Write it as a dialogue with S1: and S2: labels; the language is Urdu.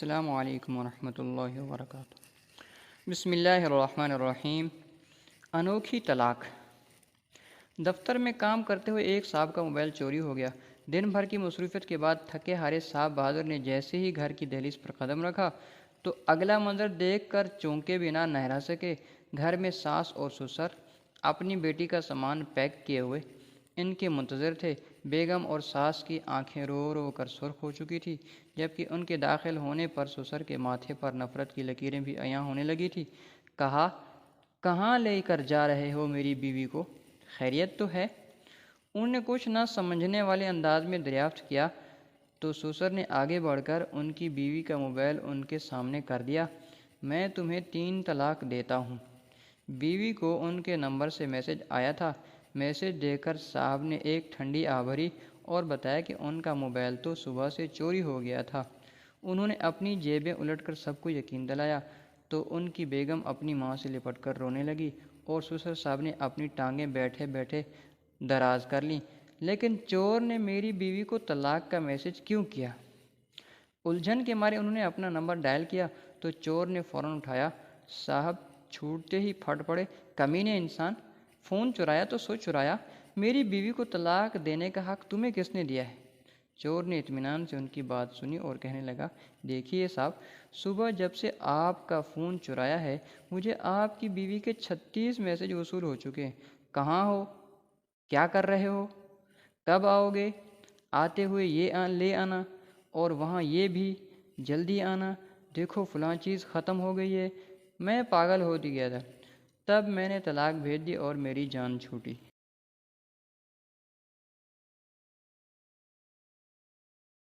S1: السلام علیکم ورحمۃ اللہ وبرکاتہ۔ بسم اللہ الرحمن الرحیم۔ انوکھی طلاق۔ دفتر میں کام کرتے ہوئے ایک صاحب کا موبائل چوری ہو گیا۔ دن بھر کی مصروفیت کے بعد تھکے ہارے صاحب بہادر نے جیسے ہی گھر کی دہلیز پر قدم رکھا تو اگلا منظر دیکھ کر چونکے بنا نہ رہ سکے۔ گھر میں ساس اور سسر اپنی بیٹی کا سامان پیک کیے ہوئے ان کے منتظر تھے۔ بیگم اور ساس کی آنکھیں رو رو کر سرخ ہو چکی تھی، جبکہ ان کے داخل ہونے پر سسر کے ماتھے پر نفرت کی لکیریں بھی عیاں ہونے لگی تھی۔ کہا، کہاں لے کر جا رہے ہو میری بیوی کو؟ خیریت تو ہے؟ انہوں نے کچھ نہ سمجھنے والے انداز میں دریافت کیا تو سسر نے آگے بڑھ کر ان کی بیوی کا موبائل ان کے سامنے کر دیا۔ میں تمہیں 3 طلاق دیتا ہوں۔ بیوی کو ان کے نمبر سے میسج آیا تھا۔ میسج دیکھ کر صاحب نے ایک ٹھنڈی آہ بھری اور بتایا کہ ان کا موبائل تو صبح سے چوری ہو گیا تھا۔ انہوں نے اپنی جیبیں الٹ کر سب کو یقین دلایا تو ان کی بیگم اپنی ماں سے لپٹ کر رونے لگی اور سسر صاحب نے اپنی ٹانگیں بیٹھے بیٹھے دراز کر لیں۔ لیکن چور نے میری بیوی کو طلاق کا میسج کیوں کیا؟ الجھن کے مارے انہوں نے اپنا نمبر ڈائل کیا تو چور نے فوراً اٹھایا۔ صاحب چھوٹتے ہی پھٹ پڑے، کمینے انسان! فون چرایا تو سو چرایا، میری بیوی کو طلاق دینے کا حق تمہیں کس نے دیا ہے؟ چور نے اطمینان سے ان کی بات سنی اور کہنے لگا، دیکھیے صاحب، صبح جب سے آپ کا فون چرایا ہے مجھے آپ کی بیوی کے 36 میسج وصول ہو چکے ہیں۔ کہاں ہو؟ کیا کر رہے ہو؟ کب آؤ گے؟ آتے ہوئے یہ لے آنا اور وہاں یہ بھی جلدی آنا۔ دیکھو فلاں چیز ختم ہو گئی ہے۔ میں پاگل ہو گیا تھا، تب میں نے طلاق بھیج دی اور میری جان چھوٹی۔